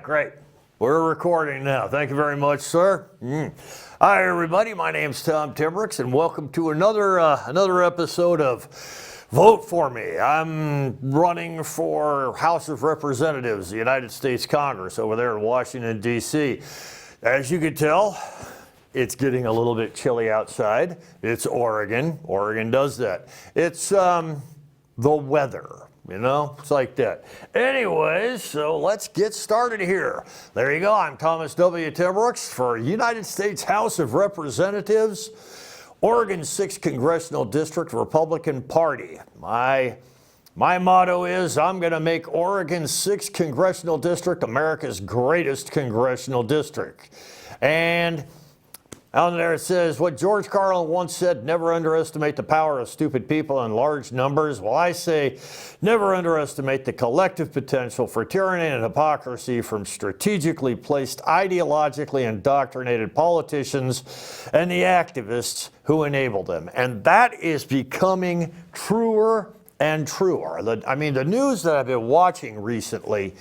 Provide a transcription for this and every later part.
right, great. We're recording now. Thank you very much, sir. Hi, everybody. My name's Tom Timbrooks, and welcome to another episode of Vote For Me. I'm running for House of Representatives, the United States Congress, over there in Washington, D.C. As you can tell, it's getting a little bit chilly outside. It's Oregon. Oregon does that. It's the weather. You know, it's like that. Anyways, so let's get started here. There you go. I'm Thomas W. Timbrooks for United States House of Representatives, Oregon 6th Congressional District, Republican Party. My motto is I'm going to make Oregon 6th Congressional District America's greatest congressional district. And on there it says, what George Carlin once said, never underestimate the power of stupid people in large numbers. Well, I say never underestimate the collective potential for tyranny and hypocrisy from strategically placed, ideologically indoctrinated politicians and the activists who enable them. And that is becoming truer and truer. The news that I've been watching recently,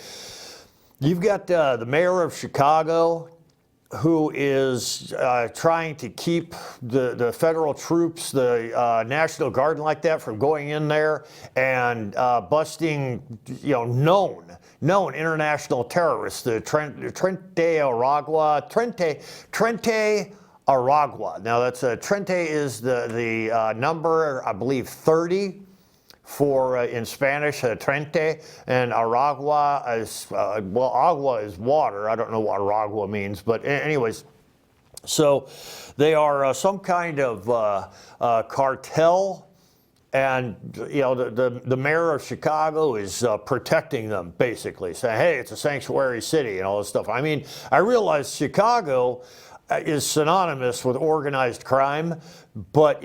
you've got the mayor of Chicago, who is trying to keep the federal troops, the National Guard and like that, from going in there and busting, known international terrorists, the Trente Aragua. Now that's Trente is the number, I believe, 30. For in Spanish, Trente, and Aragua is, agua is water. I don't know what Aragua means, but anyways, so they are some kind of cartel, and the mayor of Chicago is protecting them, basically, saying, hey, it's a sanctuary city and all this stuff. I mean, I realize Chicago is synonymous with organized crime, but,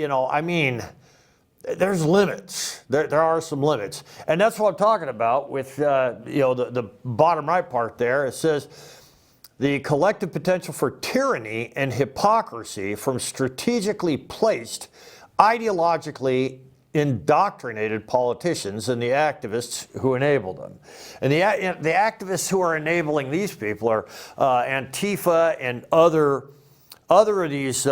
there's limits. There are some limits. And that's what I'm talking about with, the bottom right part there. It says, the collective potential for tyranny and hypocrisy from strategically placed, ideologically indoctrinated politicians and the activists who enable them. And the activists who are enabling these people are Antifa and other of these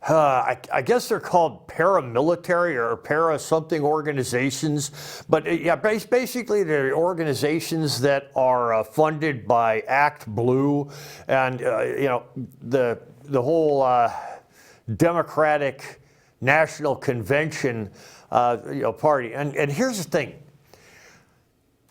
I guess they're called paramilitary or para-something organizations. But basically they're organizations that are funded by Act Blue and, the whole Democratic National Convention, party. And here's the thing.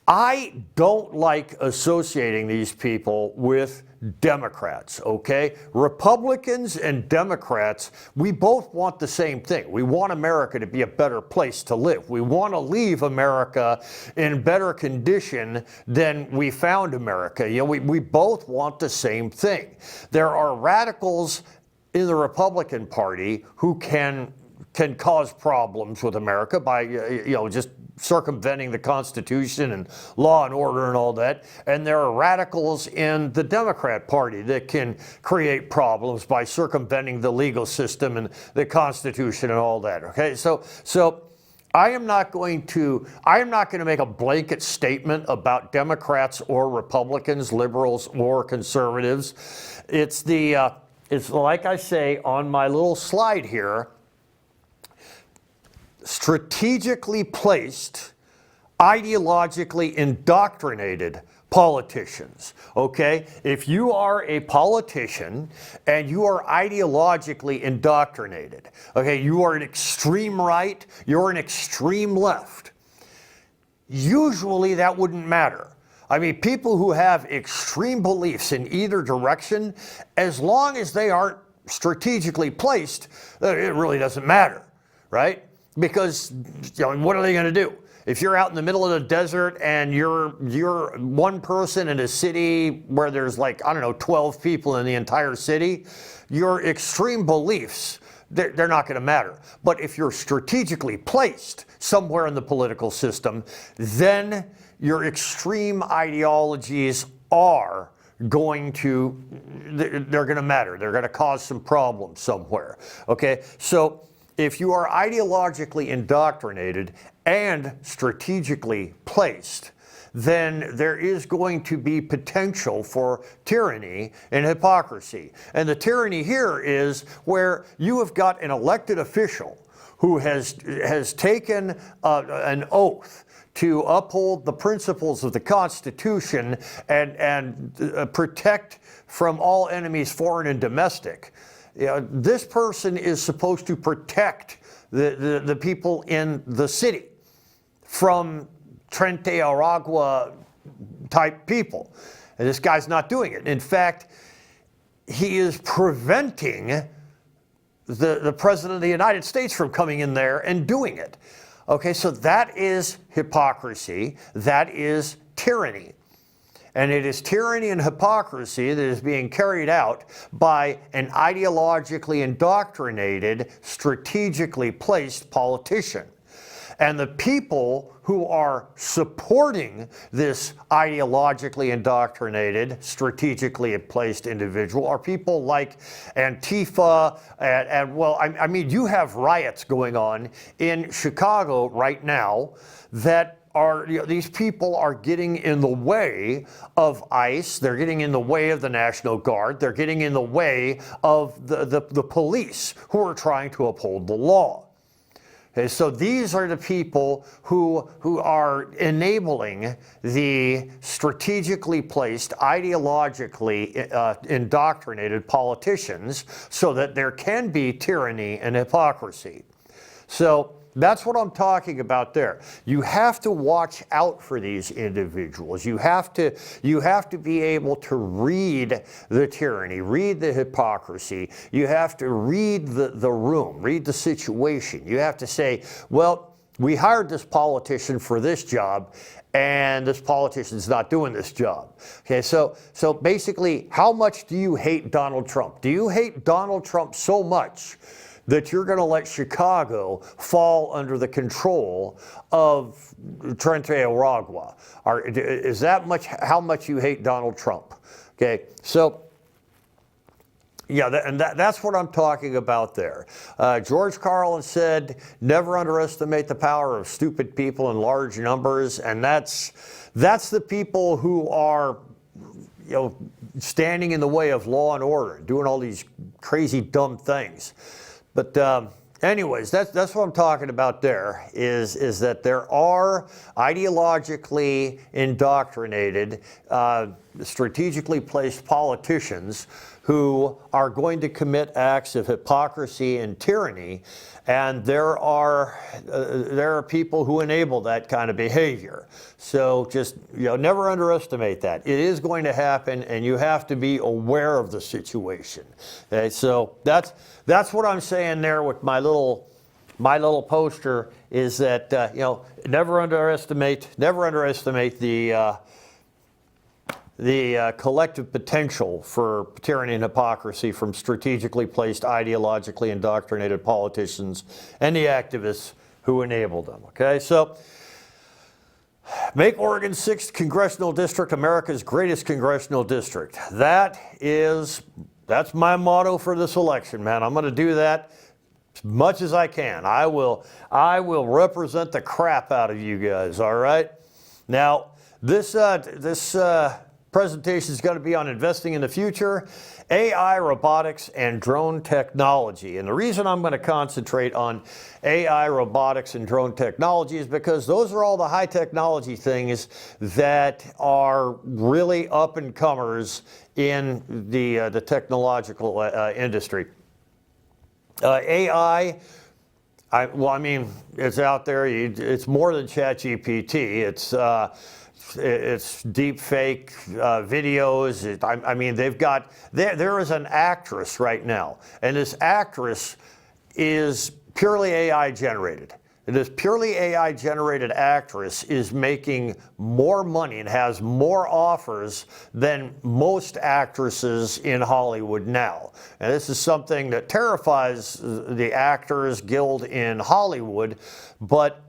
I don't like associating these people with Democrats, okay? Republicans and Democrats, we both want the same thing. We want America to be a better place to live. We want to leave America in better condition than we found America. We both want the same thing. There are radicals in the Republican Party who can cause problems with America by, just circumventing the Constitution and law and order and all that. And there are radicals in the Democrat Party that can create problems by circumventing the legal system and the Constitution and all that. Okay, so I am not going to make a blanket statement about Democrats or Republicans, liberals or conservatives. It's like I say on my little slide here, strategically placed, ideologically indoctrinated politicians, okay? If you are a politician and you are ideologically indoctrinated, okay, you are an extreme right, you're an extreme left, usually that wouldn't matter. I mean, people who have extreme beliefs in either direction, as long as they aren't strategically placed, it really doesn't matter, right? Because, what are they going to do? If you're out in the middle of the desert and you're one person in a city where there's 12 people in the entire city, your extreme beliefs, they're not going to matter. But if you're strategically placed somewhere in the political system, then your extreme ideologies are going to matter. They're going to cause some problems somewhere. Okay? So if you are ideologically indoctrinated and strategically placed, then there is going to be potential for tyranny and hypocrisy. And the tyranny here is where you have got an elected official who has taken an oath to uphold the principles of the Constitution and protect from all enemies, foreign and domestic. This person is supposed to protect the people in the city from Trente Aragua type people. And this guy's not doing it. In fact, he is preventing the President of the United States from coming in there and doing it. Okay, so that is hypocrisy. That is tyranny. And it is tyranny and hypocrisy that is being carried out by an ideologically indoctrinated, strategically placed politician. And the people who are supporting this ideologically indoctrinated, strategically placed individual are people like Antifa, and well, I mean, you have riots going on in Chicago right now that are, these people are getting in the way of ICE, they're getting in the way of the National Guard, they're getting in the way of the police who are trying to uphold the law. Okay, so these are the people who are enabling the strategically placed, ideologically indoctrinated politicians so that there can be tyranny and hypocrisy. So that's what I'm talking about there. You have to watch out for these individuals. You have to be able to read the tyranny, read the hypocrisy. You have to read the room, read the situation. You have to say, well, we hired this politician for this job, and this politician's not doing this job. Okay, so basically, how much do you hate Donald Trump? Do you hate Donald Trump so much that you're going to let Chicago fall under the control of Trente Aragua? Is that how much you hate Donald Trump? Okay, so yeah, that's what I'm talking about there. George Carlin said, never underestimate the power of stupid people in large numbers, and that's the people who are, standing in the way of law and order, doing all these crazy, dumb things. But anyways, that's what I'm talking about there, is that there are ideologically indoctrinated, strategically placed politicians who are going to commit acts of hypocrisy and tyranny, and there are people who enable that kind of behavior. So just never underestimate that. It is going to happen, and you have to be aware of the situation. Okay, so that's what I'm saying there with my little poster, is that never underestimate the collective potential for tyranny and hypocrisy from strategically placed, ideologically indoctrinated politicians and the activists who enable them. Okay, so make Oregon's 6th Congressional District America's greatest congressional district. That's my motto for this election, man. I'm going to do that as much as I can. I will represent the crap out of you guys, all right? Now, this presentation is going to be on investing in the future, AI, robotics, and drone technology. And the reason I'm going to concentrate on AI, robotics, and drone technology is because those are all the high technology things that are really up and comers in the technological industry. AI, it's out there. It's more than ChatGPT. It's deep fake videos. There is an actress right now, and this actress is purely AI generated. This purely AI generated actress is making more money and has more offers than most actresses in Hollywood now. And this is something that terrifies the Actors Guild in Hollywood, but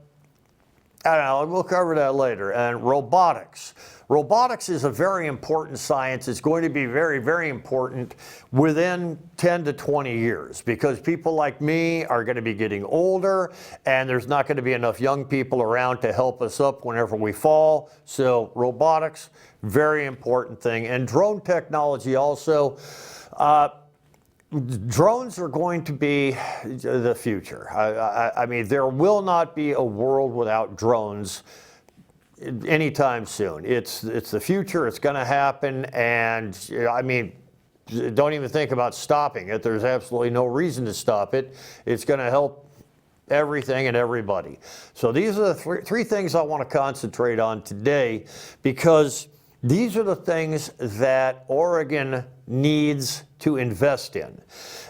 I don't know, we'll cover that later. And robotics. robotics is a very important science. It's going to be very, very important within 10 to 20 years because people like me are going to be getting older and there's not going to be enough young people around to help us up whenever we fall. So robotics, very important thing. And drone technology also. Drones are going to be the future. I mean, there will not be a world without drones anytime soon. It's the future. It's going to happen. And I mean, don't even think about stopping it. There's absolutely no reason to stop it. It's going to help everything and everybody. So these are the three things I want to concentrate on today because these are the things that Oregon needs to invest in.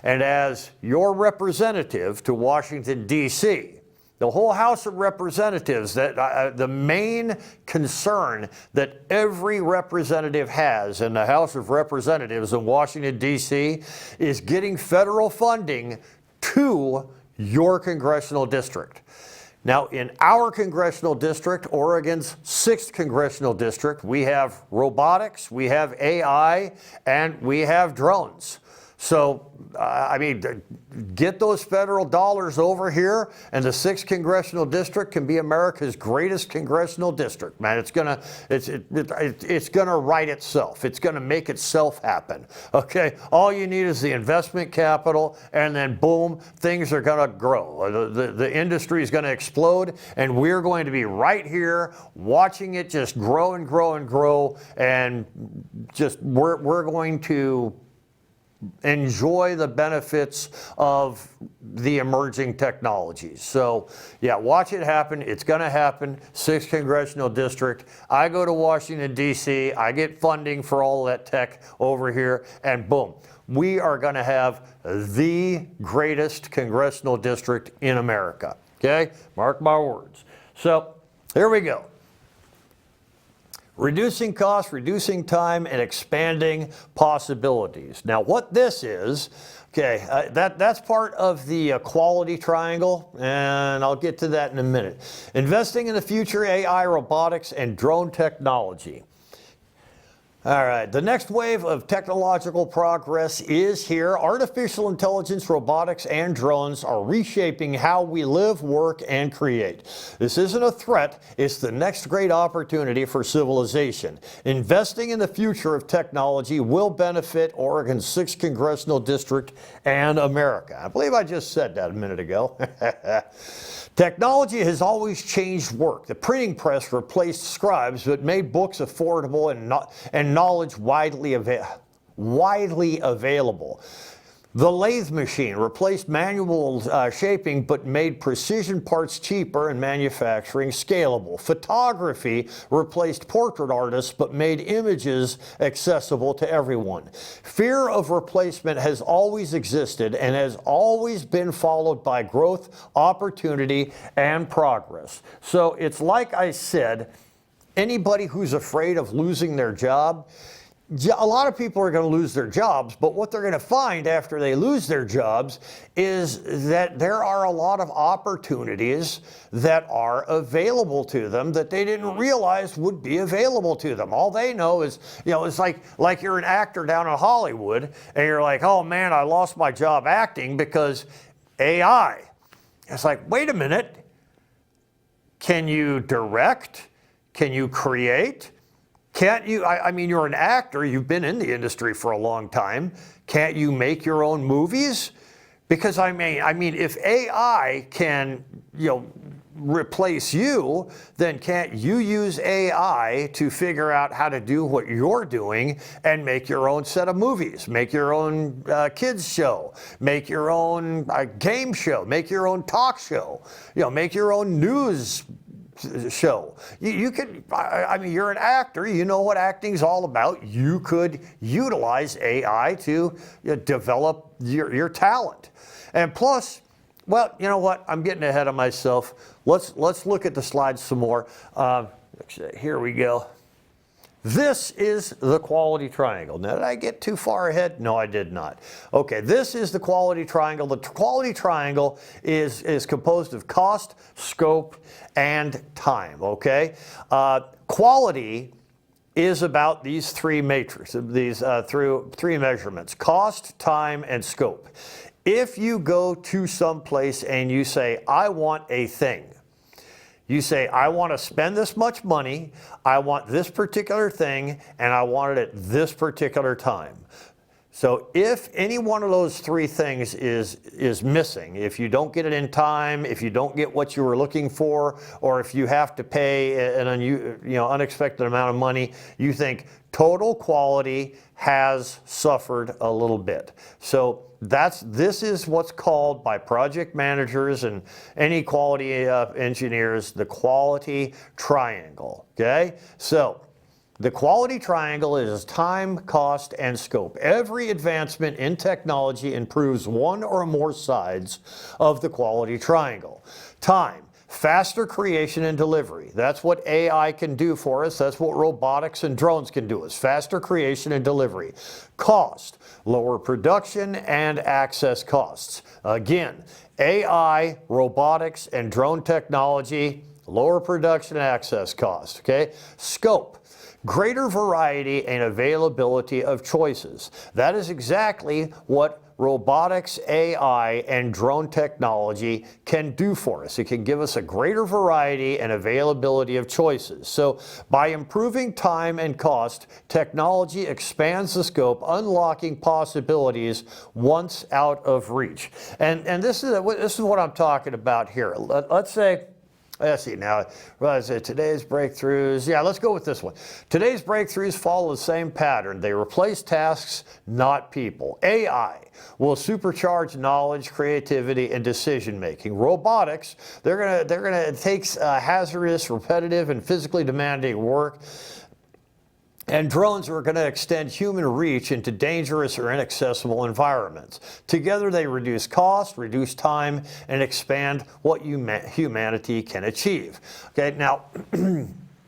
And as your representative to Washington, D.C., the whole House of Representatives, that the main concern that every representative has in the House of Representatives in Washington, D.C. is getting federal funding to your congressional district. Now, in our congressional district, Oregon's 6th Congressional District, we have robotics, we have AI, and we have drones. So, I mean, get those federal dollars over here, and the 6th Congressional District can be America's greatest congressional district, man. It's gonna write itself. It's gonna make itself happen. Okay, all you need is the investment capital, and then boom, things are gonna grow. The industry is gonna explode, and we're going to be right here watching it just grow and grow and grow, and just we're going to enjoy the benefits of the emerging technologies. So yeah, watch it happen. It's going to happen. 6th Congressional District. I go to Washington, D.C. I get funding for all that tech over here, and boom, we are going to have the greatest congressional district in America. Okay? Mark my words. So here we go. Reducing costs, reducing time, and expanding possibilities. Now, what this is, okay, that's part of the quality triangle, and I'll get to that in a minute. Investing in the future, AI, robotics, and drone technology. All right, the next wave of technological progress is here. Artificial intelligence, robotics, and drones are reshaping how we live, work, and create. This isn't a threat, it's the next great opportunity for civilization. Investing in the future of technology will benefit Oregon's 6th Congressional District and America. I believe I just said that a minute ago. Technology has always changed work. The printing press replaced scribes, but made books affordable and knowledge widely available. The lathe machine replaced manual shaping, but made precision parts cheaper and manufacturing scalable. Photography replaced portrait artists, but made images accessible to everyone. Fear of replacement has always existed and has always been followed by growth, opportunity, and progress. So it's like I said, anybody who's afraid of losing their job, a lot of people are going to lose their jobs, but what they're going to find after they lose their jobs is that there are a lot of opportunities that are available to them that they didn't realize would be available to them. All they know is, it's like you're an actor down in Hollywood and you're like, oh man, I lost my job acting because AI. It's like, wait a minute. Can you direct? Can you create? Can't you, I mean, you're an actor, you've been in the industry for a long time. Can't you make your own movies? Because I mean, if AI can, replace you, then can't you use AI to figure out how to do what you're doing and make your own set of movies, make your own kids show, make your own game show, make your own talk show, make your own news show. You could, I mean, you're an actor, you know what acting's all about. You could utilize AI to develop your talent. And plus, well, you know what? I'm getting ahead of myself. Let's look at the slides some more. Here we go. This is the quality triangle. Now, did I get too far ahead? No, I did not. Okay, this is the quality triangle. The quality triangle is composed of cost, scope, and time, okay? Quality is about these three matrices, these through three measurements: cost, time, and scope. If you go to some place and you say, I want a thing, you say, I want to spend this much money, I want this particular thing, and I want it at this particular time. So if any one of those three things is missing, if you don't get it in time, if you don't get what you were looking for, or if you have to pay an unexpected amount of money, you think total quality has suffered a little bit. So this is what's called by project managers and any quality engineers the quality triangle. Okay, so the quality triangle is time, cost, and scope. Every advancement in technology improves one or more sides of the quality triangle. Time, faster creation and delivery. That's what AI can do for us. That's what robotics and drones can do, is faster creation and delivery. Cost, lower production and access costs. Again, AI, robotics, and drone technology, lower production and access costs. Okay? Scope, greater variety and availability of choices. That is exactly what robotics, AI, and drone technology can do for us. It can give us a greater variety and availability of choices. So by improving time and cost, technology expands the scope, unlocking possibilities once out of reach. And this is what I'm talking about here. Let's say, let's see now, today's breakthroughs. Yeah, let's go with this one. Today's breakthroughs follow the same pattern. They replace tasks, not people. AI will supercharge knowledge, creativity, and decision making. Robotics, it takes hazardous, repetitive, and physically demanding work. And drones are going to extend human reach into dangerous or inaccessible environments. Together they reduce cost, reduce time, and expand what humanity can achieve. Okay, now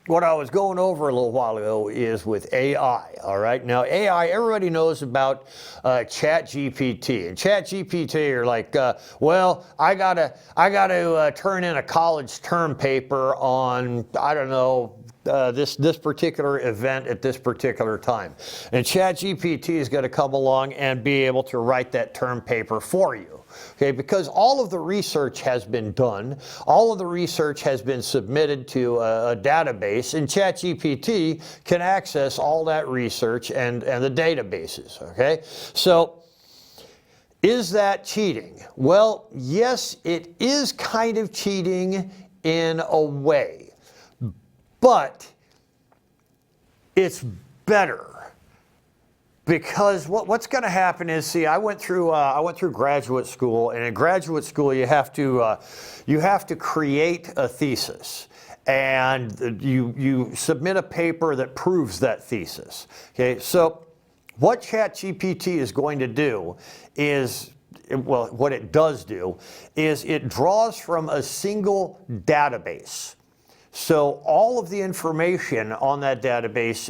what I was going over a little while ago is with AI, all right? Now AI, everybody knows about ChatGPT. And ChatGPT are like, well, I gotta turn in a college term paper on, I don't know, this particular event at this particular time. And ChatGPT is going to come along and be able to write that term paper for you. Okay, because all of the research has been done, all of the research has been submitted to a database, and ChatGPT can access all that research and the databases. Okay, so is that cheating? Well, yes, it is kind of cheating in a way. But it's better, because what's going to happen is, see, I went through graduate school, and in graduate school you have to create a thesis, and you submit a paper that proves that thesis. Okay, so what ChatGPT is going to do is, well, what it does do is it draws from a single database. So all of the information on that database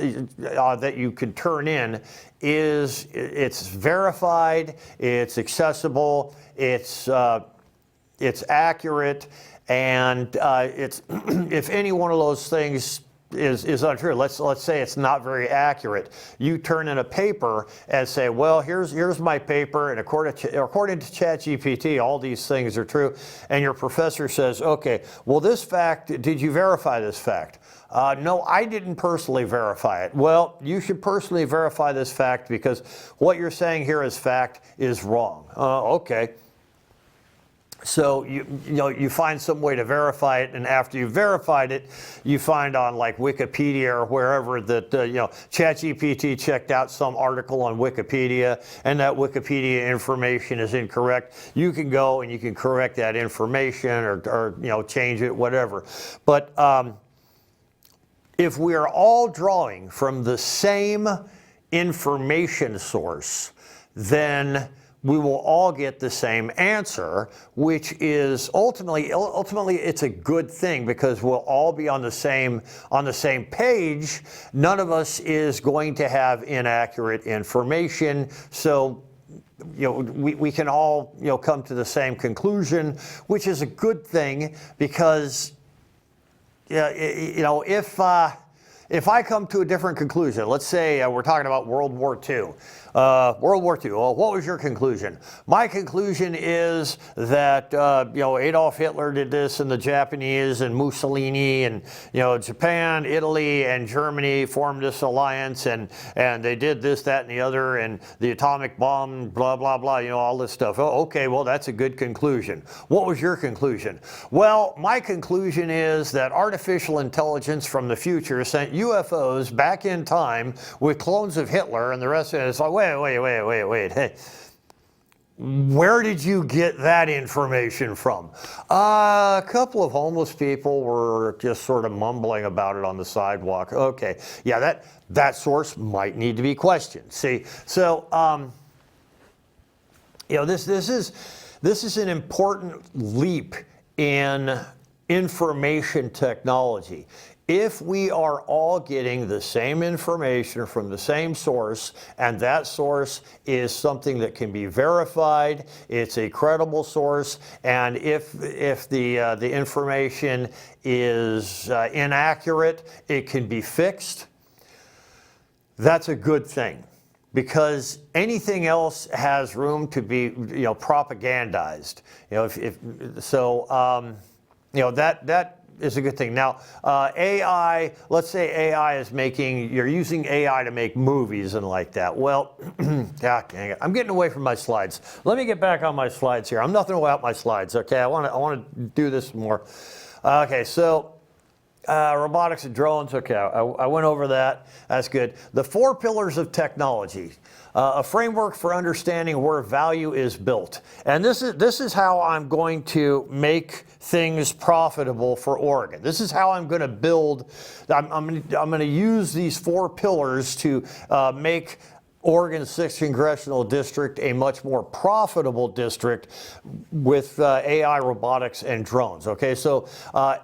that you can turn in it's verified, it's accessible, it's accurate, and it's if any one of those things is untrue. Let's say it's not very accurate. You turn in a paper and say, well, here's my paper, and according to ChatGPT, all these things are true. And your professor says, okay, well, this fact, did you verify this fact? No, I didn't personally verify it. Well, you should personally verify this fact, because what you're saying here as fact is wrong. Okay. So you find some way to verify it, and after you've verified it, you find on like Wikipedia or wherever that ChatGPT checked out some article on Wikipedia, and that Wikipedia information is incorrect. You can go and you can correct that information or change it, whatever. But if we are all drawing from the same information source, then we will all get the same answer, which is ultimately it's a good thing, because we'll all be on the same page. None of us is going to have inaccurate information. So we can all come to the same conclusion, which is a good thing, because if if I come to a different conclusion, let's say we're talking about World War II. World War II, well, what was your conclusion? My conclusion is that, Adolf Hitler did this, and the Japanese and Mussolini and, Japan, Italy, and Germany formed this alliance, and they did this, that, and the other, and the atomic bomb, blah, blah, blah, all this stuff. Oh, okay, well, that's a good conclusion. What was your conclusion? Well, my conclusion is that artificial intelligence from the future sent UFOs back in time with clones of Hitler, and the rest of it is like, wait. Hey, where did you get that information from? A couple of homeless people were just sort of mumbling about it on the sidewalk. Okay, yeah, that source might need to be questioned. See, so this is an important leap in information technology. If we are all getting the same information from the same source, and that source is something that can be verified, it's a credible source, and if the information is inaccurate, it can be fixed, that's a good thing. Because anything else has room to be, propagandized. That is a good thing. Now, AI, let's say AI is you're using AI to make movies and like that. Well, dang it. I'm getting away from my slides. Let me get back on my slides here. I'm nothing without my slides, okay? I want to do this more. Okay, so robotics and drones, okay, I went over that. That's good. The 4 pillars of technology. A framework for understanding where value is built. And this is how I'm going to make things profitable for Oregon. This is how I'm going to build, I'm going to use these 4 pillars to make Oregon's 6th Congressional District a much more profitable district with AI, robotics, and drones. Okay, so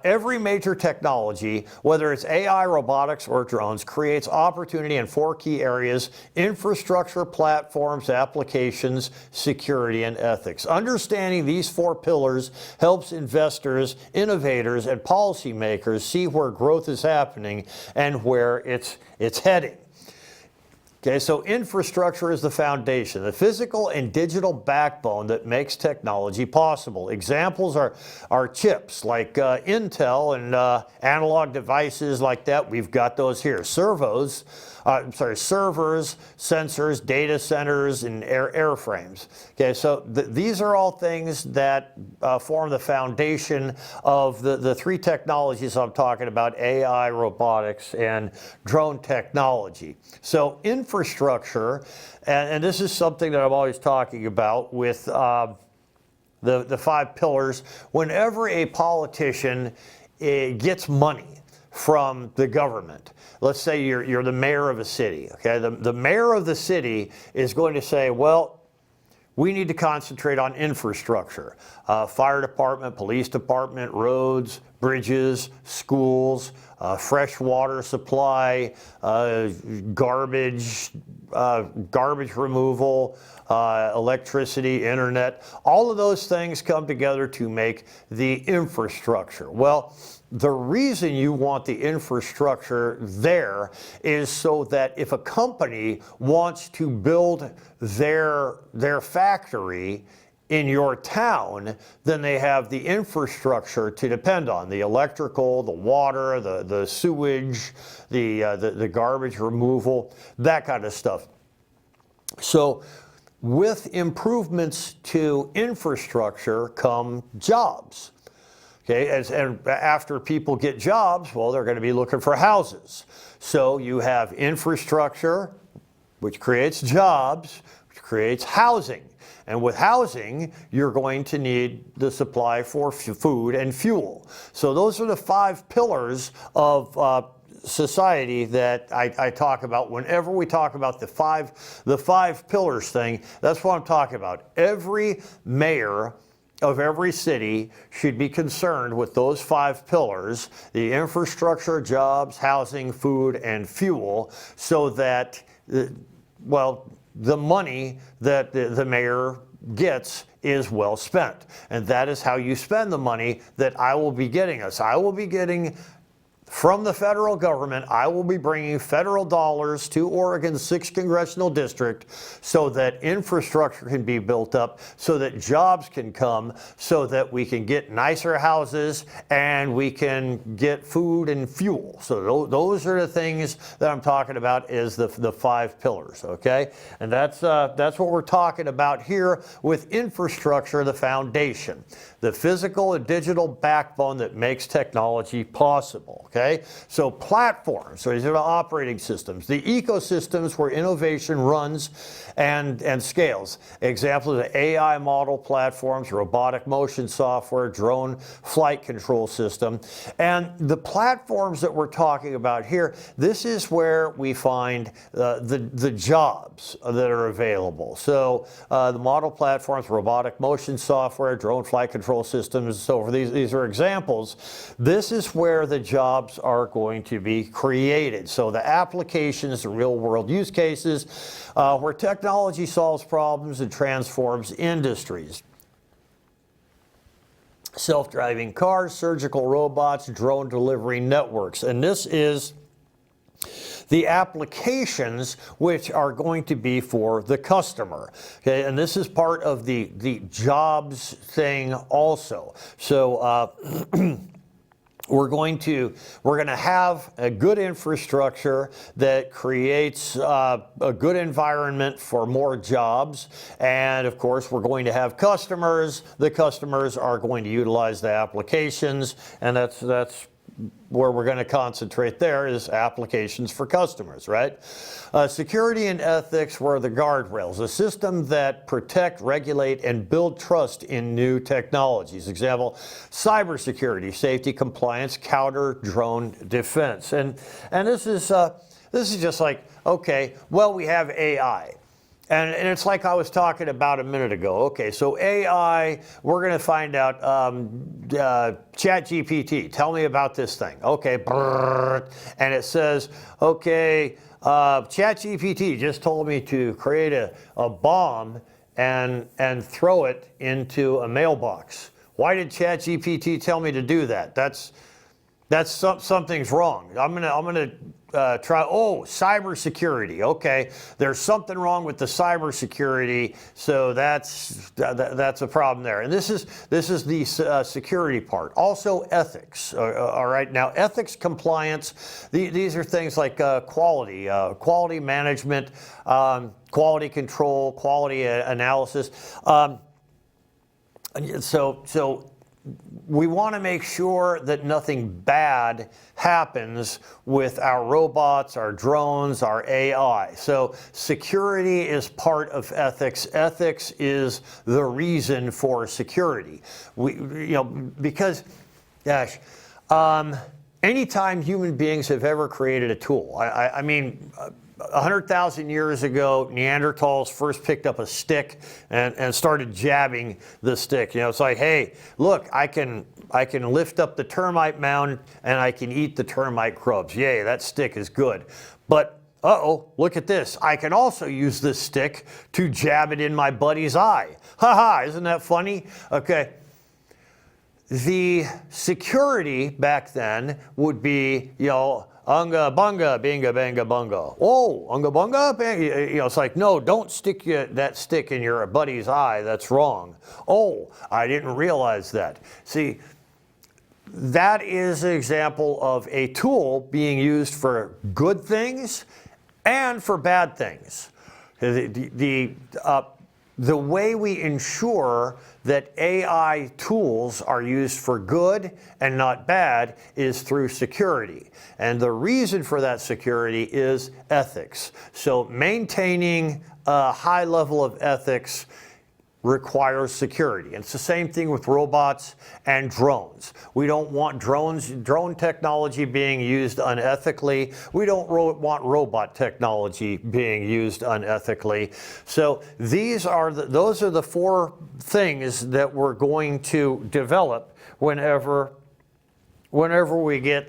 every major technology, whether it's AI, robotics, or drones, creates opportunity in 4 key areas: infrastructure, platforms, applications, security, and ethics. Understanding these 4 pillars helps investors, innovators, and policymakers see where growth is happening and where it's heading. Okay, so infrastructure is the foundation, the physical and digital backbone that makes technology possible. Examples are chips like Intel and analog devices like that. We've got those here. Servers, sensors, data centers, and airframes. Okay, so these are all things that form the foundation of the 3 technologies I'm talking about: AI, robotics, and drone technology. So infrastructure, and this is something that I'm always talking about with the 5 pillars. Whenever a politician gets money from the government, let's say you're the mayor of a city, okay? The mayor of the city is going to say, well, we need to concentrate on infrastructure. Fire department, police department, roads, bridges, schools, fresh water supply, garbage removal, electricity, internet. All of those things come together to make the infrastructure. Well, the reason you want the infrastructure there is so that if a company wants to build their factory in your town, then they have the infrastructure to depend on: the electrical, the water, the sewage, the garbage removal, that kind of stuff. So with improvements to infrastructure come jobs. Okay, and after people get jobs, well, they're going to be looking for houses. So you have infrastructure, which creates jobs, which creates housing. And with housing, you're going to need the supply for food and fuel. So those are the 5 pillars of society that I talk about. Whenever we talk about the five pillars thing, that's what I'm talking about. Every mayor of every city should be concerned with those 5 pillars: the infrastructure, jobs, housing, food, and fuel, so that, the money that the mayor gets is well spent. And that is how you spend the money that I will be getting us. I will be getting from the federal government, I will be bringing federal dollars to Oregon's 6th Congressional District so that infrastructure can be built up, so that jobs can come, so that we can get nicer houses and we can get food and fuel. So those are the things that I'm talking about, is the 5 pillars, okay? And that's what we're talking about here with infrastructure, the foundation, the physical and digital backbone that makes technology possible, okay? So platforms, so these are the operating systems, the ecosystems where innovation runs and scales. Examples of AI model platforms, robotic motion software, drone flight control system. And the platforms that we're talking about here, this is where we find the jobs that are available. So the model platforms, robotic motion software, drone flight control systems, and so forth. These are examples. This is where the jobs are going to be created. So the applications, the real world use cases, where technology solves problems and transforms industries. Self-driving cars, surgical robots, drone delivery networks. And this is the applications which are going to be for the customer. Okay, and this is part of the jobs thing also. So we're going to have a good infrastructure that creates a good environment for more jobs, and of course we're going to have customers. The customers are going to utilize the applications, and that's where we're going to concentrate there, is applications for customers, right? Security and ethics were the guardrails, a system that protect, regulate, and build trust in new technologies. Example, cybersecurity, safety, compliance, counter drone defense. And this is just like, okay, well, we have AI. And it's like I was talking about a minute ago. Okay, so AI, we're going to find out, ChatGPT, tell me about this thing. Okay, and it says, okay, ChatGPT just told me to create a bomb and throw it into a mailbox. Why did ChatGPT tell me to do that? Something's wrong. I'm gonna try. Oh, cybersecurity. Okay, there's something wrong with the cybersecurity, so that's a problem there. And this is the security part. Also, ethics. All right. Now, ethics, compliance. These are things like quality management, quality control, quality analysis. So we want to make sure that nothing bad happens with our robots, our drones, our AI. So security is part of ethics. Ethics is the reason for security. Because, gosh, anytime human beings have ever created a tool, I mean, 100,000 years ago, Neanderthals first picked up a stick and started jabbing the stick. It's like, hey, look, I can lift up the termite mound and I can eat the termite grubs. Yay, that stick is good. But look at this. I can also use this stick to jab it in my buddy's eye. Ha, isn't that funny? Okay. The security back then would be, unga bunga, binga banga bunga. Oh, unga bunga, banga. It's like, no, don't stick that stick in your buddy's eye. That's wrong. Oh, I didn't realize that. See, that is an example of a tool being used for good things and for bad things. The way we ensure that AI tools are used for good and not bad is through security. And the reason for that security is ethics. So maintaining a high level of ethics requires security. And it's the same thing with robots and drones. We don't want drone technology being used unethically. We don't want robot technology being used unethically. So those are the 4 things that we're going to develop whenever we get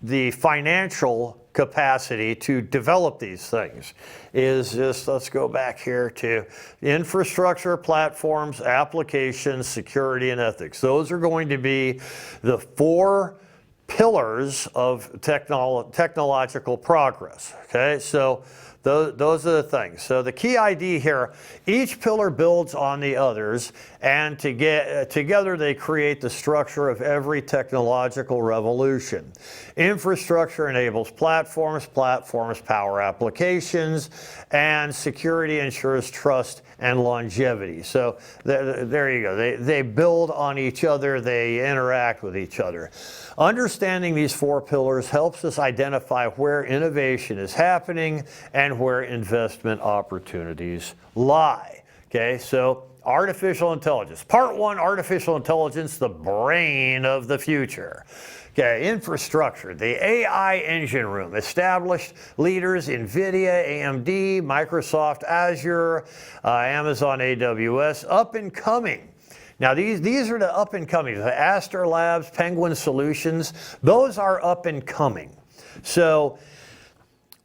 the financial capacity to develop these things. Is just, let's go back here to infrastructure, platforms, applications, security, and ethics. Those are going to be the 4 pillars of technological progress. Okay, so those are the things. So the key idea here, each pillar builds on the others, and together they create the structure of every technological revolution. Infrastructure enables platforms, platforms power applications, and security ensures trust and longevity. So there you go. They build on each other, they interact with each other. Understanding these four pillars helps us identify where innovation is happening and where investment opportunities lie. Okay, so artificial intelligence. Part one, artificial intelligence, the brain of the future. Okay, infrastructure, the AI engine room, established leaders, NVIDIA, AMD, Microsoft Azure, Amazon AWS, up and coming. Now these are the up and coming, the Aster Labs, Penguin Solutions, those are up and coming. So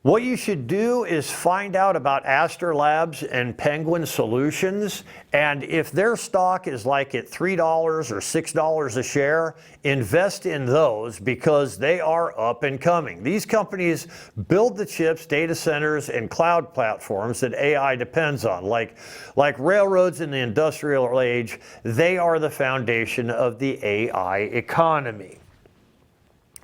what you should do is find out about Aster Labs and Penguin Solutions, and if their stock is like at $3 or $6 a share, invest in those because they are up and coming. These companies build the chips, data centers, and cloud platforms that AI depends on. Like railroads in the industrial age, they are the foundation of the AI economy.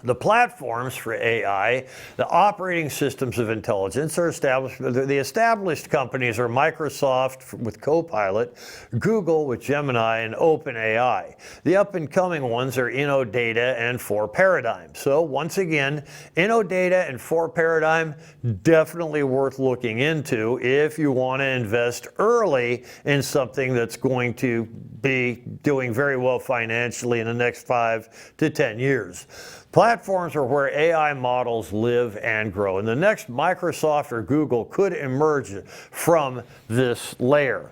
The platforms for AI, the operating systems of intelligence, are established. The established companies are Microsoft with Copilot, Google with Gemini, and OpenAI. The up-and-coming ones are InnoData and 4Paradigm. So once again, InnoData and 4Paradigm, definitely worth looking into if you want to invest early in something that's going to be doing very well financially in the next 5 to 10 years. Platforms are where AI models live and grow, and the next Microsoft or Google could emerge from this layer.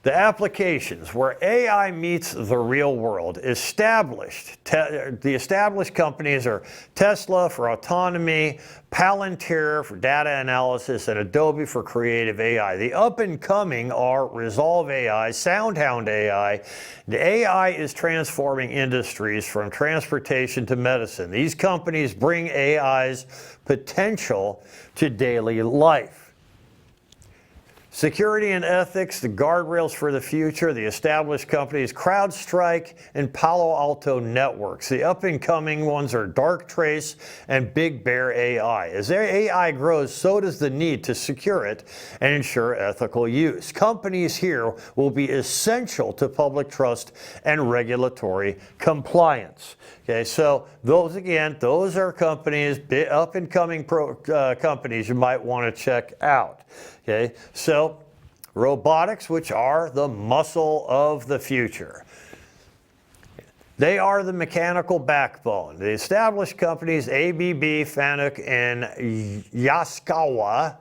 The applications where AI meets the real world. The established companies are Tesla for autonomy, Palantir for data analysis, and Adobe for creative AI. The up and coming are Resolve AI, SoundHound AI. The AI is transforming industries from transportation to medicine. These companies bring AI's potential to daily life. Security and ethics, the guardrails for the future, the established companies, CrowdStrike and Palo Alto Networks. The up-and-coming ones are Darktrace and Big Bear AI. As their AI grows, so does the need to secure it and ensure ethical use. Companies here will be essential to public trust and regulatory compliance. Okay, so those are companies, up-and-coming companies you might want to check out. Okay, so robotics, which are the muscle of the future. They are the mechanical backbone. The established companies, ABB, Fanuc, and Yaskawa.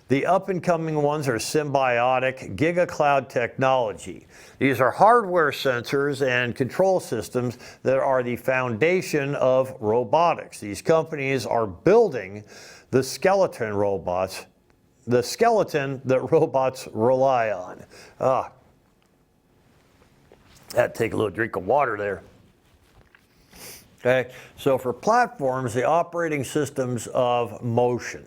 The up-and-coming ones are Symbiotic, GigaCloud Technology. These are hardware sensors and control systems that are the foundation of robotics. These companies are building the skeleton robots, the skeleton that robots rely on. Had to take a little drink of water there. Okay, so for platforms, the operating systems of motion.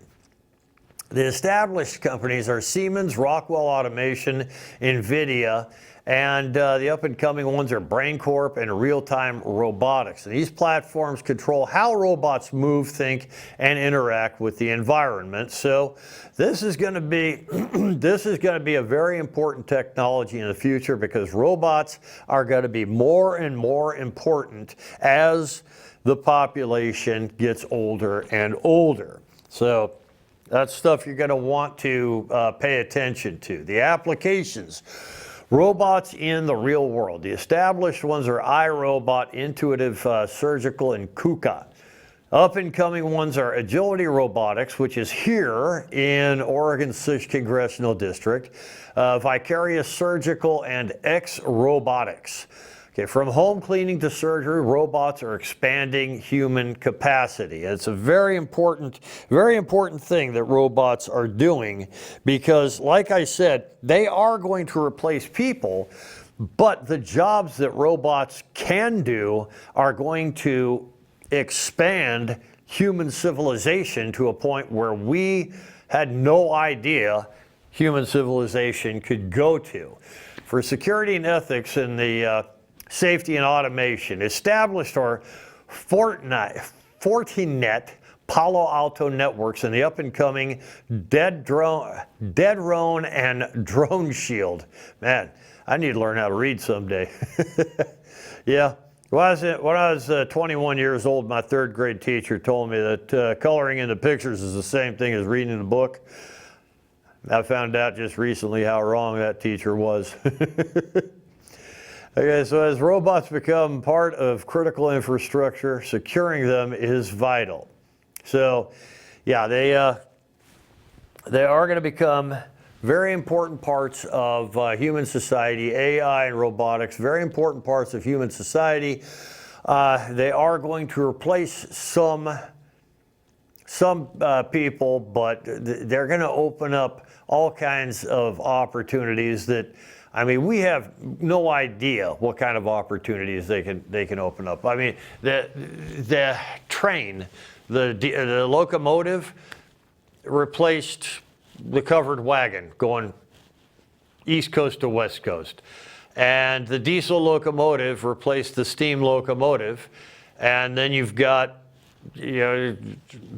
The established companies are Siemens, Rockwell Automation, NVIDIA, and the up-and-coming ones are BrainCorp and Real-Time Robotics. And these platforms control how robots move, think, and interact with the environment. So this is going to be a very important technology in the future because robots are going to be more and more important as the population gets older and older. So that's stuff you're going to want to pay attention to. The applications. Robots in the real world. The established ones are iRobot, Intuitive Surgical, and KUKA. Up-and-coming ones are Agility Robotics, which is here in Oregon's 6th Congressional District, Vicarious Surgical, and X Robotics. Okay, from home cleaning to surgery, robots are expanding human capacity. It's a very important thing that robots are doing because, like I said, they are going to replace people, but the jobs that robots can do are going to expand human civilization to a point where we had no idea human civilization could go to. For security and ethics in the safety and automation, established our Fortinet Palo Alto networks and the up-and-coming Dead Drone and Drone Shield. Man, I need to learn how to read someday. Yeah, when I was 21 years old, my third grade teacher told me that coloring in the pictures is the same thing as reading a book. I found out just recently how wrong that teacher was. Okay, so as robots become part of critical infrastructure, securing them is vital. So, yeah, they are going to become very important parts of human society. AI and robotics, very important parts of human society. They are going to replace some people, but they're going to open up all kinds of opportunities that, I mean, we have no idea what kind of opportunities they can open up. I mean, the train, the locomotive replaced the covered wagon going east coast to west coast, and the diesel locomotive replaced the steam locomotive, and then you've got, you know,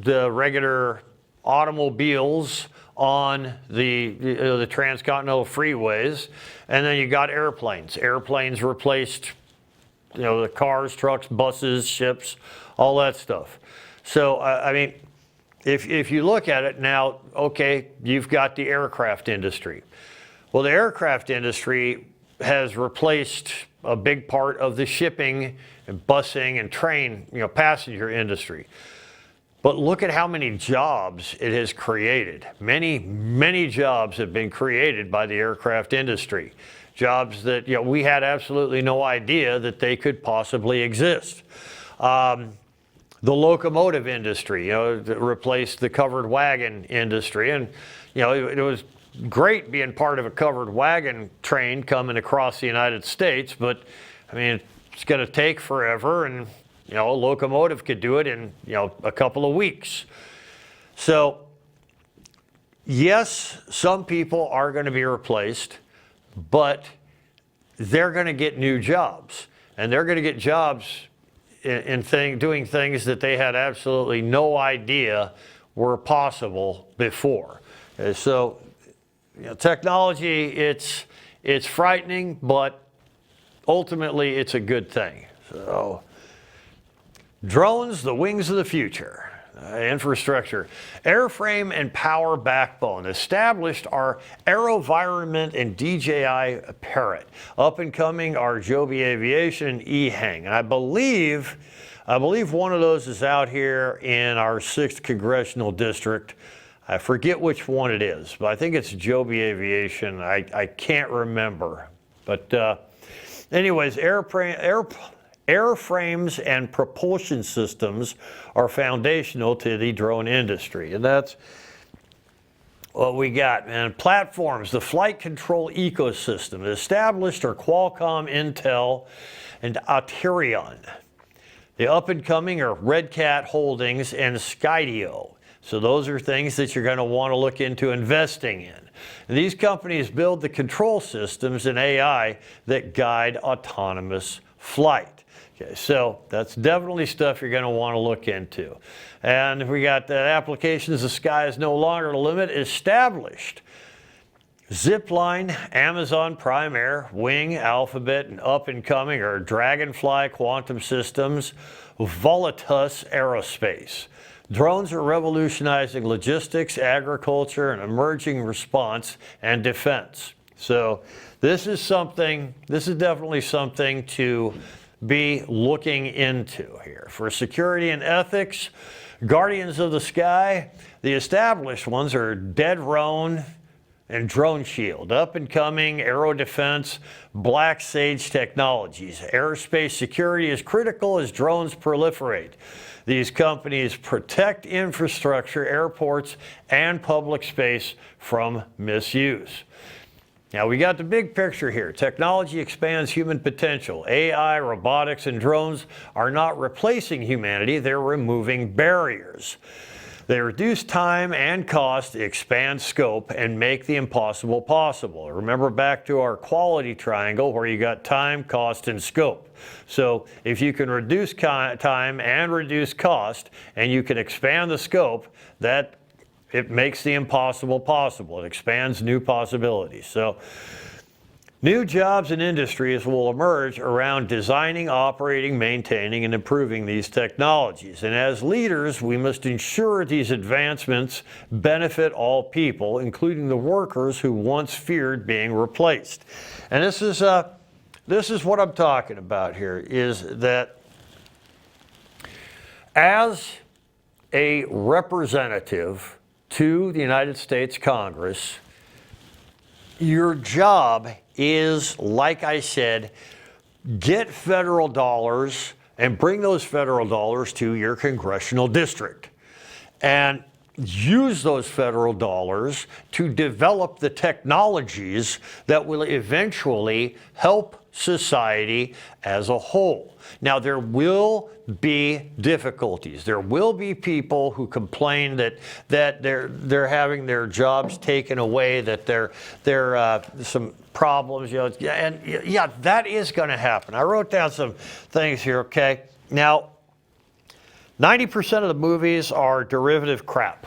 the regular automobiles on the transcontinental freeways, and then you got airplanes. Airplanes replaced, you know, the cars, trucks, buses, ships, all that stuff. So I mean, if you look at it now, okay, you've got the aircraft industry. Well, the aircraft industry has replaced a big part of the shipping and busing and train, you know, passenger industry. But look at how many jobs it has created. Many, many jobs have been created by the aircraft industry. Jobs that, you know, we had absolutely no idea that they could possibly exist. The locomotive industry, you know, replaced the covered wagon industry. And, you know, it was great being part of a covered wagon train coming across the United States, but, I mean, it's going to take forever, and, you know, a locomotive could do it in, you know, a couple of weeks. So, yes, some people are going to be replaced, but they're going to get new jobs. And they're going to get jobs doing things that they had absolutely no idea were possible before. So, you know, technology, it's frightening, but ultimately it's a good thing. So, drones, the wings of the future. Infrastructure. Airframe and power backbone. Established are AeroVironment and DJI Parrot. Up and coming are Joby Aviation and eHang. And I believe one of those is out here in our 6th Congressional District. I forget which one it is, but I think it's Joby Aviation. I can't remember. But anyways, airframes and propulsion systems are foundational to the drone industry. And that's what we got. And platforms, the flight control ecosystem. Established are Qualcomm, Intel, and Aterion. The up and coming are Red Cat Holdings and Skydio. So those are things that you're going to want to look into investing in. And these companies build the control systems and AI that guide autonomous flight. Okay, so that's definitely stuff you're going to want to look into. And we got the applications, the sky is no longer the limit, established. Zipline, Amazon Prime Air, Wing, Alphabet, and up and coming are Dragonfly Quantum Systems, Volatus Aerospace. Drones are revolutionizing logistics, agriculture, and emerging response and defense. So this is definitely something to be looking into here. For security and ethics, Guardians of the Sky, the established ones are Dead Drone and Drone Shield. Up and coming, Aero Defense, Black Sage Technologies. Aerospace security is critical as drones proliferate. These companies protect infrastructure, airports, and public space from misuse. Now we got the big picture here. Technology expands human potential. AI, robotics, and drones are not replacing humanity, they're removing barriers. They reduce time and cost, expand scope, and make the impossible possible. Remember back to our quality triangle where you got time, cost, and scope. So if you can reduce time and reduce cost, and you can expand the scope, that it makes the impossible possible. It expands new possibilities. So new jobs and industries will emerge around designing, operating, maintaining, and improving these technologies. And as leaders, we must ensure these advancements benefit all people, including the workers who once feared being replaced. And this is what I'm talking about here, is that as a representative to the United States Congress, your job is, like I said, get federal dollars and bring those federal dollars to your congressional district and use those federal dollars to develop the technologies that will eventually help society as a whole. Now, there will be difficulties. There will be people who complain that they're having their jobs taken away, that there some problems, you know, and yeah, that is going to happen. I wrote down some things here, okay? Now, 90% of the movies are derivative crap,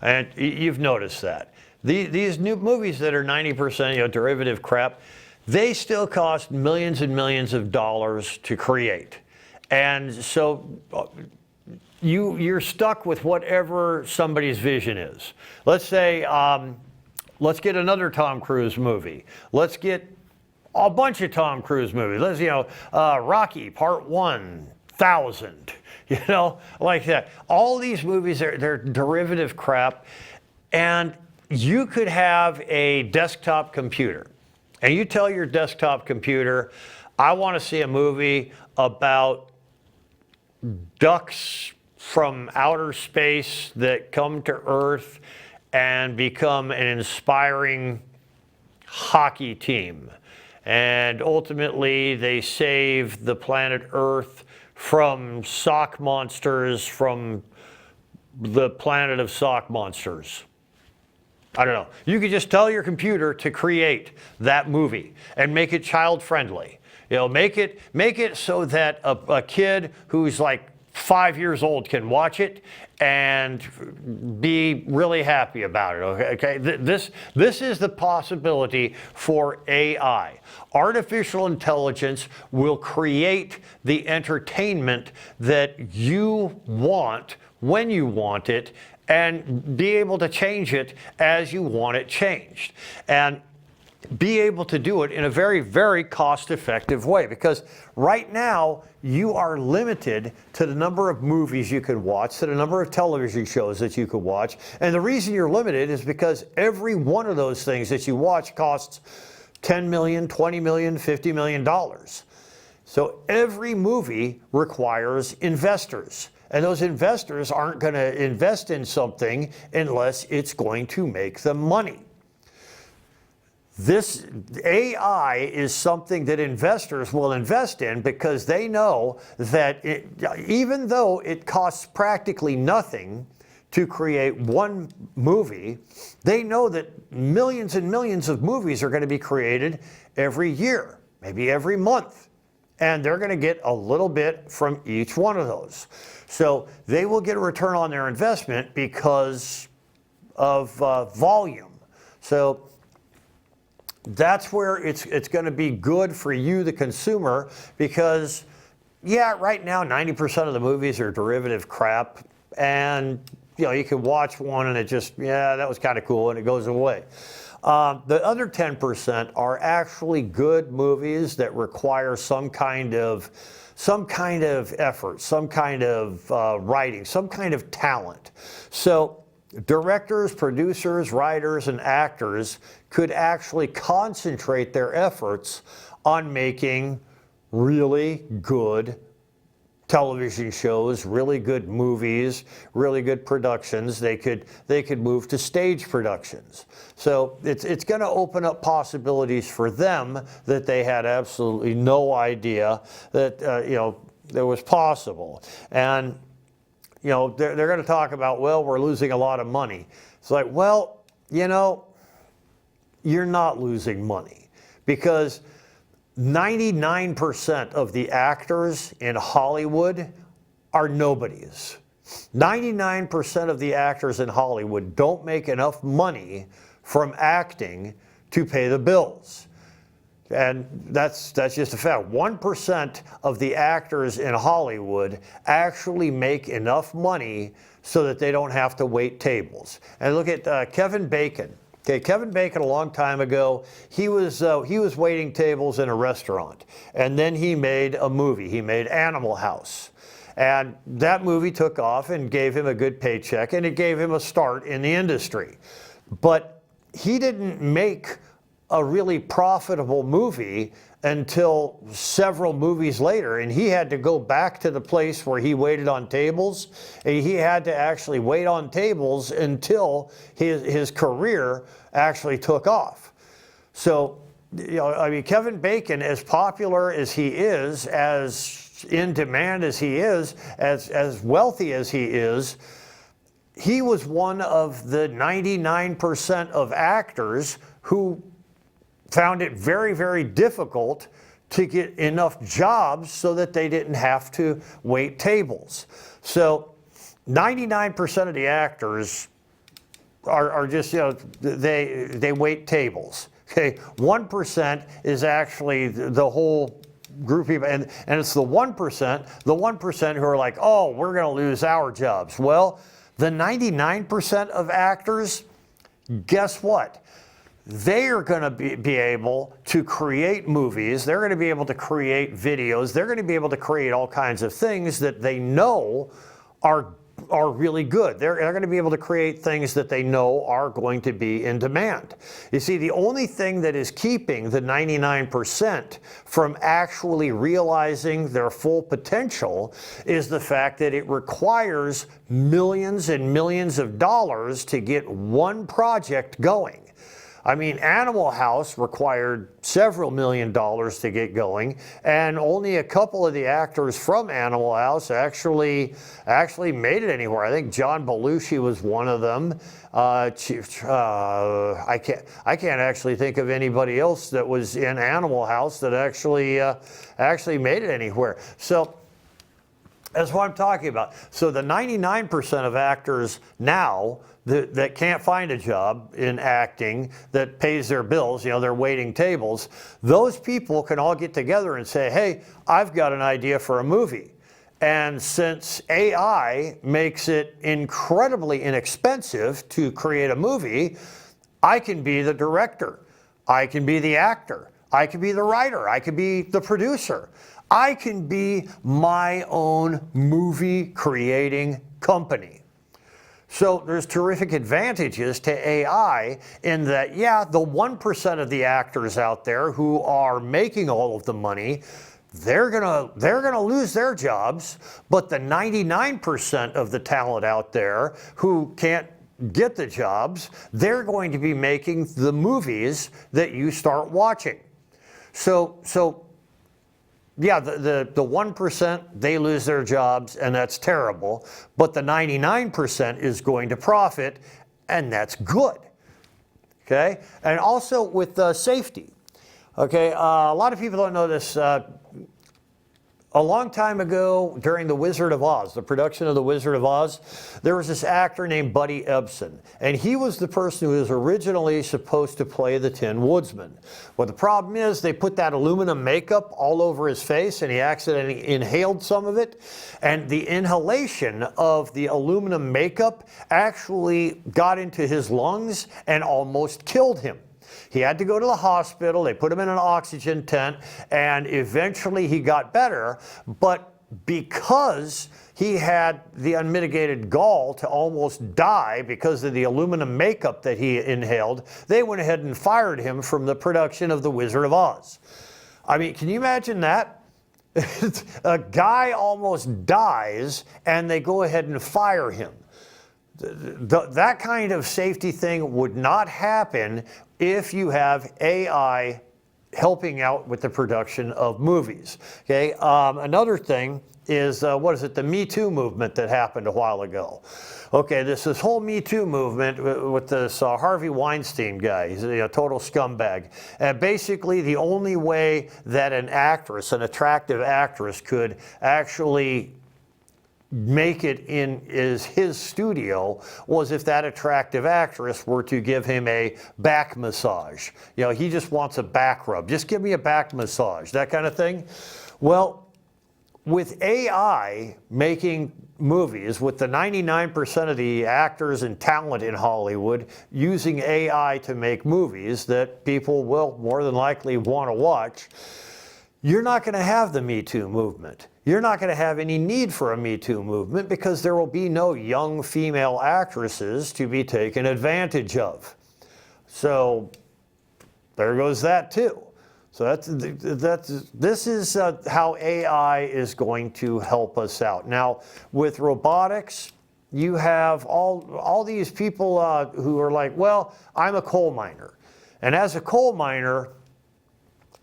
and you've noticed that. These new movies that are 90%, you know, derivative crap, they still cost millions and millions of dollars to create. And so you're stuck with whatever somebody's vision is. Let's say, let's get another Tom Cruise movie. Let's get a bunch of Tom Cruise movies. Let's, you know, Rocky Part 1000, you know, like that. All these movies, they're derivative crap. And you could have a desktop computer. And you tell your desktop computer, I want to see a movie about ducks from outer space that come to Earth and become an inspiring hockey team. And ultimately, they save the planet Earth from sock monsters, from the planet of sock monsters. I don't know. You could just tell your computer to create that movie and make it child friendly. You know, make it so that a kid who's like 5 years old can watch it and be really happy about it. Okay. This is the possibility for AI. Artificial intelligence will create the entertainment that you want when you want it, and be able to change it as you want it changed. And be able to do it in a very, very cost-effective way. Because right now, you are limited to the number of movies you can watch, to the number of television shows that you can watch. And the reason you're limited is because every one of those things that you watch costs $10 million, $20 million, $50 million. So every movie requires investors. And those investors aren't going to invest in something unless it's going to make them money. This AI is something that investors will invest in because they know that even though it costs practically nothing to create one movie, they know that millions and millions of movies are going to be created every year, maybe every month. And they're going to get a little bit from each one of those. So they will get a return on their investment because of volume. So that's where it's going to be good for you, the consumer, because, yeah, right now 90% of the movies are derivative crap. And, you know, you can watch one and it just, yeah, that was kind of cool, and it goes away. The other 10% are actually good movies that require some kind of effort, some kind of writing, some kind of talent. So directors, producers, writers, and actors could actually concentrate their efforts on making really good television shows, really good movies, really good productions. They could move to stage productions. So it's going to open up possibilities for them that they had absolutely no idea that that was possible. And they're going to talk about, well, we're losing a lot of money. It's like, well, you're not losing money, because 99% of the actors in Hollywood are nobodies. 99% of the actors in Hollywood don't make enough money from acting to pay the bills. And that's just a fact. 1% of the actors in Hollywood actually make enough money so that they don't have to wait tables. And look at Kevin Bacon. Okay, Kevin Bacon, a long time ago, he was waiting tables in a restaurant, and then he made a movie. He made Animal House, and that movie took off and gave him a good paycheck, and it gave him a start in the industry. But he didn't make a really profitable movie until several movies later, and he had to go back to the place where he waited on tables, and he had to actually wait on tables until his career actually took off. So, Kevin Bacon, as popular as he is, as in demand as he is, as wealthy as he is, he was one of the 99% of actors who found it very, very difficult to get enough jobs so that they didn't have to wait tables. So 99% of the actors are just, they wait tables. Okay, 1% is actually the whole group of people, and it's the 1% who are like, oh, we're going to lose our jobs. Well, the 99% of actors, guess what? They are going to be able to create movies. They're going to be able to create videos. They're going to be able to create all kinds of things that they know are really good. They're going to be able to create things that they know are going to be in demand. You see, the only thing that is keeping the 99% from actually realizing their full potential is the fact that it requires millions and millions of dollars to get one project going. I mean, Animal House required several $1 million to get going, and only a couple of the actors from Animal House actually made it anywhere. I think John Belushi was one of them. I can't actually think of anybody else that was in Animal House that actually made it anywhere. So that's what I'm talking about. So the 99% of actors now that can't find a job in acting that pays their bills, they're waiting tables, those people can all get together and say, hey, I've got an idea for a movie. And since AI makes it incredibly inexpensive to create a movie, I can be the director, I can be the actor, I can be the writer, I can be the producer. I can be my own movie creating company. So there's terrific advantages to AI in that, yeah, the 1% of the actors out there who are making all of the money, they're gonna lose their jobs, but the 99% of the talent out there who can't get the jobs, they're going to be making the movies that you start watching. So yeah, the 1%, they lose their jobs, and that's terrible. But the 99% is going to profit, and that's good. Okay? And also with safety. Okay? A lot of people don't know this. A long time ago, during The Wizard of Oz, the production of The Wizard of Oz, there was this actor named Buddy Ebsen, and he was the person who was originally supposed to play the Tin Woodsman. Well, the problem is they put that aluminum makeup all over his face, and he accidentally inhaled some of it, and the inhalation of the aluminum makeup actually got into his lungs and almost killed him. He had to go to the hospital. They put him in an oxygen tent, and eventually he got better. But because he had the unmitigated gall to almost die because of the aluminum makeup that he inhaled, they went ahead and fired him from the production of The Wizard of Oz. I mean, can you imagine that? A guy almost dies and they go ahead and fire him. That kind of safety thing would not happen if you have AI helping out with the production of movies. Okay. Another thing is, the Me Too movement that happened a while ago. Okay, this whole Me Too movement with this Harvey Weinstein guy. He's a total scumbag. And basically the only way that an attractive actress could actually make it in his studio was if that attractive actress were to give him a back massage. He just wants a back rub. Just give me a back massage, that kind of thing. Well, with AI making movies, with the 99% of the actors and talent in Hollywood using AI to make movies that people will more than likely want to watch, you're not going to have the Me Too movement. You're not going to have any need for a Me Too movement because there will be no young female actresses to be taken advantage of. So there goes that too. So this is how AI is going to help us out. Now, with robotics, you have all these people who are like, well, I'm a coal miner. And as a coal miner,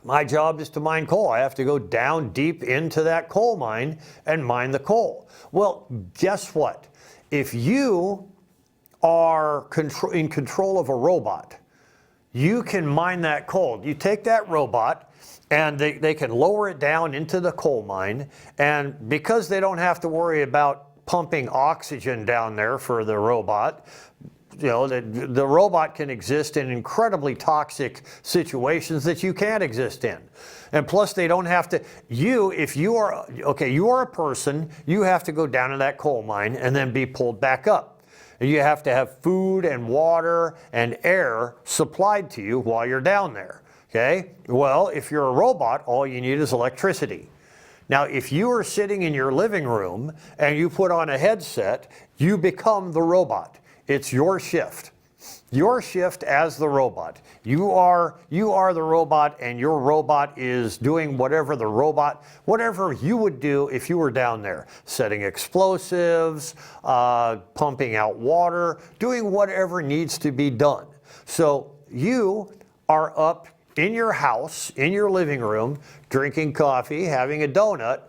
my job is to mine coal. I have to go down deep into that coal mine and mine the coal. Well, guess what? If you are in control of a robot, you can mine that coal. You take that robot and they can lower it down into the coal mine. And because they don't have to worry about pumping oxygen down there for the robot, the robot can exist in incredibly toxic situations that you can't exist in. And plus they don't have to, if you are a person, you have to go down to that coal mine and then be pulled back up. You have to have food and water and air supplied to you while you're down there. Okay? Well, if you're a robot, all you need is electricity. Now, if you are sitting in your living room and you put on a headset, you become the robot. It's your shift. Your shift as the robot. You are the robot, and your robot is doing whatever you would do if you were down there, setting explosives, pumping out water, doing whatever needs to be done. So you are up in your house, in your living room, drinking coffee, having a donut,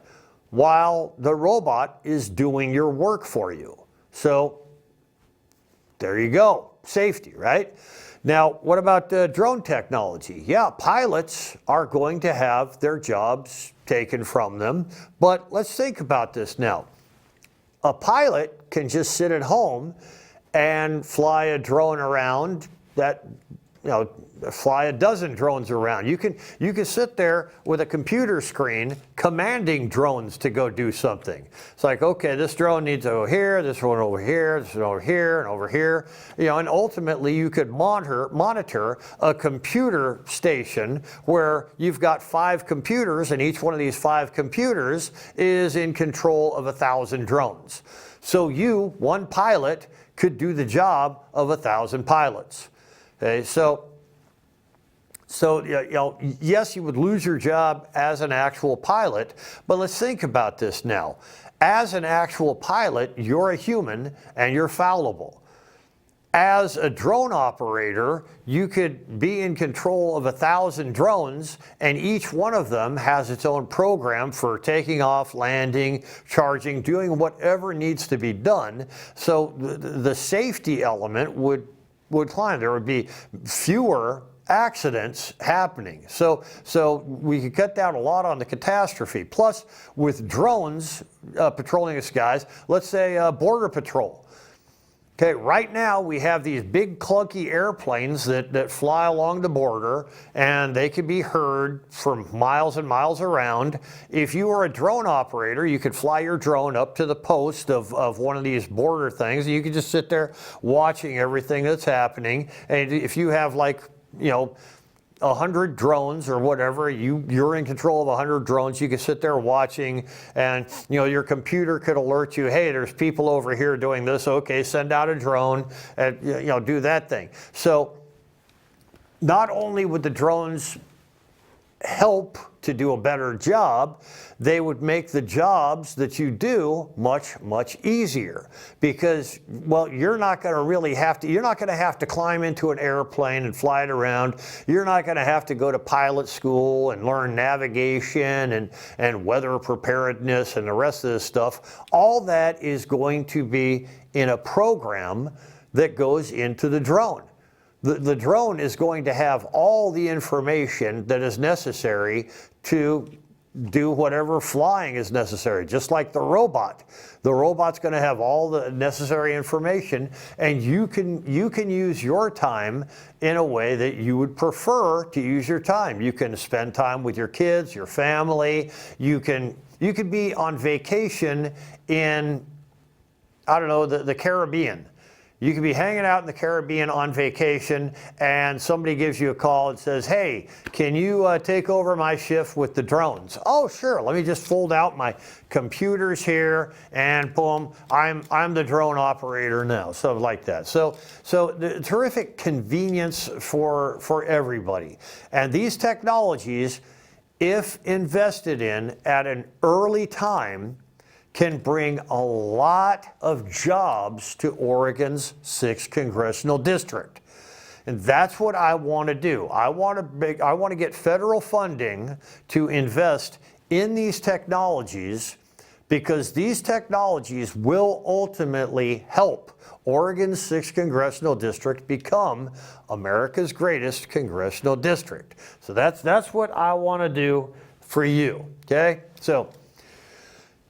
while the robot is doing your work for you. So there you go. Safety, right? Now, what about drone technology? Yeah, pilots are going to have their jobs taken from them, but let's think about this now. A pilot can just sit at home and fly a drone around fly a dozen drones around. You can sit there with a computer screen commanding drones to go do something. It's like, okay, this drone needs to go here, this one over here, this one over here, and over here. And ultimately you could monitor a computer station where you've got 5 computers, and each one of these 5 computers is in control of 1,000 drones. So one pilot, could do the job of 1,000 pilots. Okay, so yes, you would lose your job as an actual pilot, but let's think about this now. As an actual pilot, you're a human and you're fallible. As a drone operator, you could be in control of 1,000 drones, and each one of them has its own program for taking off, landing, charging, doing whatever needs to be done. So the safety element would climb. There would be fewer accidents happening. So we could cut down a lot on the catastrophe. Plus, with drones patrolling the skies, let's say Border Patrol. Okay, right now we have these big clunky airplanes that fly along the border, and they can be heard from miles and miles around. If you were a drone operator, you could fly your drone up to the post of one of these border things, and you could just sit there watching everything that's happening. And if you have 100 drones or whatever, you're in control of 100 drones, you can sit there watching, and your computer could alert you, hey, there's people over here doing this, okay, send out a drone and do that thing. So not only would the drones help to do a better job, they would make the jobs that you do much, much easier. Because, well, you're not going to have to climb into an airplane and fly it around. You're not going to have to go to pilot school and learn navigation and weather preparedness and the rest of this stuff. All that is going to be in a program that goes into the drone. The drone is going to have all the information that is necessary to do whatever flying is necessary, just like the robot. The robot's going to have all the necessary information, and you can use your time in a way that you would prefer to use your time. You can spend time with your kids, your family. You could be on vacation in, I don't know, the Caribbean. You could be hanging out in the Caribbean on vacation, and somebody gives you a call and says, hey, can you take over my shift with the drones? Oh, sure. Let me just fold out my computers here, and boom, I'm the drone operator now. So like that. So the terrific convenience for everybody. And these technologies, if invested in at an early time, can bring a lot of jobs to Oregon's 6th Congressional District. And that's what I want to do. I want to get federal funding to invest in these technologies, because these technologies will ultimately help Oregon's 6th Congressional District become America's greatest congressional district. So that's what I want to do for you, okay? So,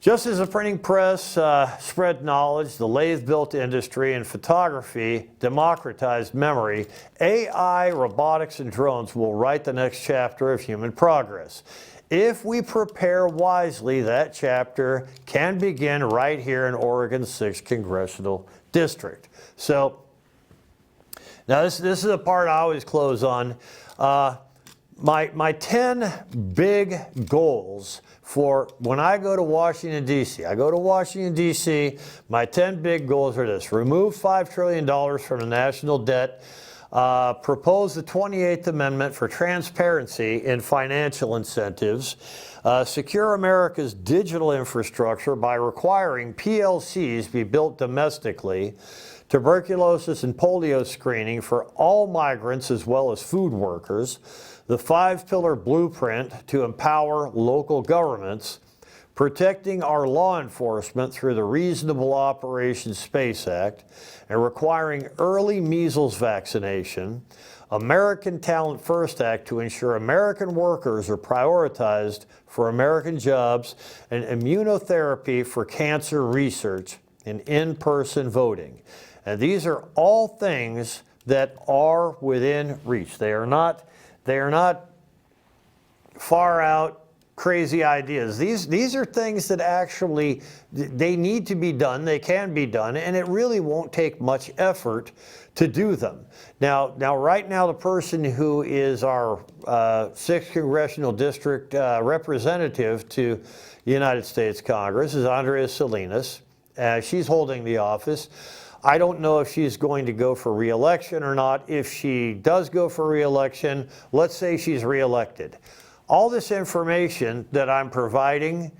just as the printing press spread knowledge, the lathe-built industry, and photography democratized memory, AI, robotics, and drones will write the next chapter of human progress. If we prepare wisely, that chapter can begin right here in Oregon's 6th Congressional District. So, now this is the part I always close on. My 10 big goals for when I go to Washington, D.C. I go to Washington, D.C., my 10 big goals are this: remove $5 trillion from the national debt, propose the 28th Amendment for transparency in financial incentives, secure America's digital infrastructure by requiring PLCs be built domestically, tuberculosis and polio screening for all migrants as well as food workers, the 5-pillar blueprint to empower local governments, protecting our law enforcement through the Reasonable Operations Space Act, and requiring early measles vaccination, American Talent First Act to ensure American workers are prioritized for American jobs, and immunotherapy for cancer research, and in-person voting. And these are all things that are within reach. They are not far out crazy ideas. These are things that actually, they need to be done, they can be done, and it really won't take much effort to do them. Now right now, the person who is our 6th Congressional District representative to the United States Congress is Andrea Salinas. She's holding the office. I don't know if she's going to go for re-election or not. If she does go for re-election, let's say she's re-elected. All this information that I'm providing,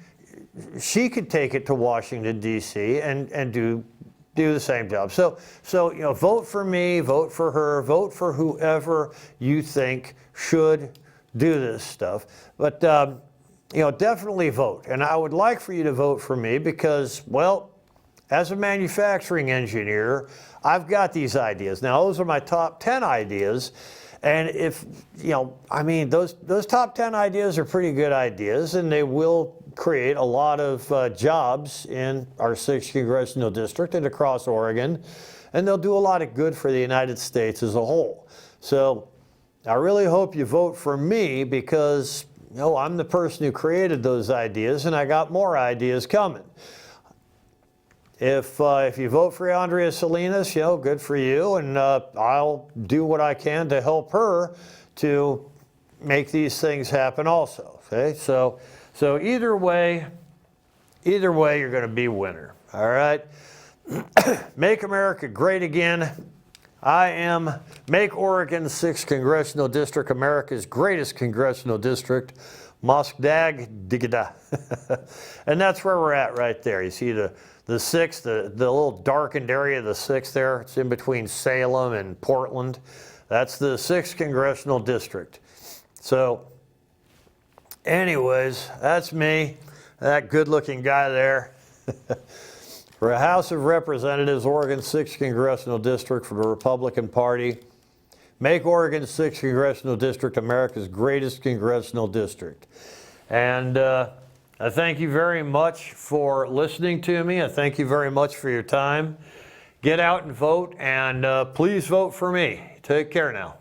she could take it to Washington, D.C. and do the same job. So vote for me, vote for her, vote for whoever you think should do this stuff. But definitely vote. And I would like for you to vote for me because, well, as a manufacturing engineer, I've got these ideas. Now, those are my top 10 ideas. And if, those top 10 ideas are pretty good ideas, and they will create a lot of jobs in our 6th Congressional District and across Oregon, and they'll do a lot of good for the United States as a whole. So I really hope you vote for me because, I'm the person who created those ideas, and I got more ideas coming. If you vote for Andrea Salinas, good for you, and I'll do what I can to help her to make these things happen also. Okay, so either way, you're going to be a winner. All right, make America great again. I am Make Oregon 6th Congressional District America's greatest congressional district. Moskdag Digida. And that's where we're at right there. You see the 6th, the little darkened area of the 6th there. It's in between Salem and Portland. That's the 6th Congressional District. So anyways, that's me, that good-looking guy there. For a House of Representatives, Oregon 6th Congressional District for the Republican Party. Make Oregon 6th Congressional District America's greatest congressional district. And I thank you very much for listening to me. I thank you very much for your time. Get out and vote, and please vote for me. Take care now.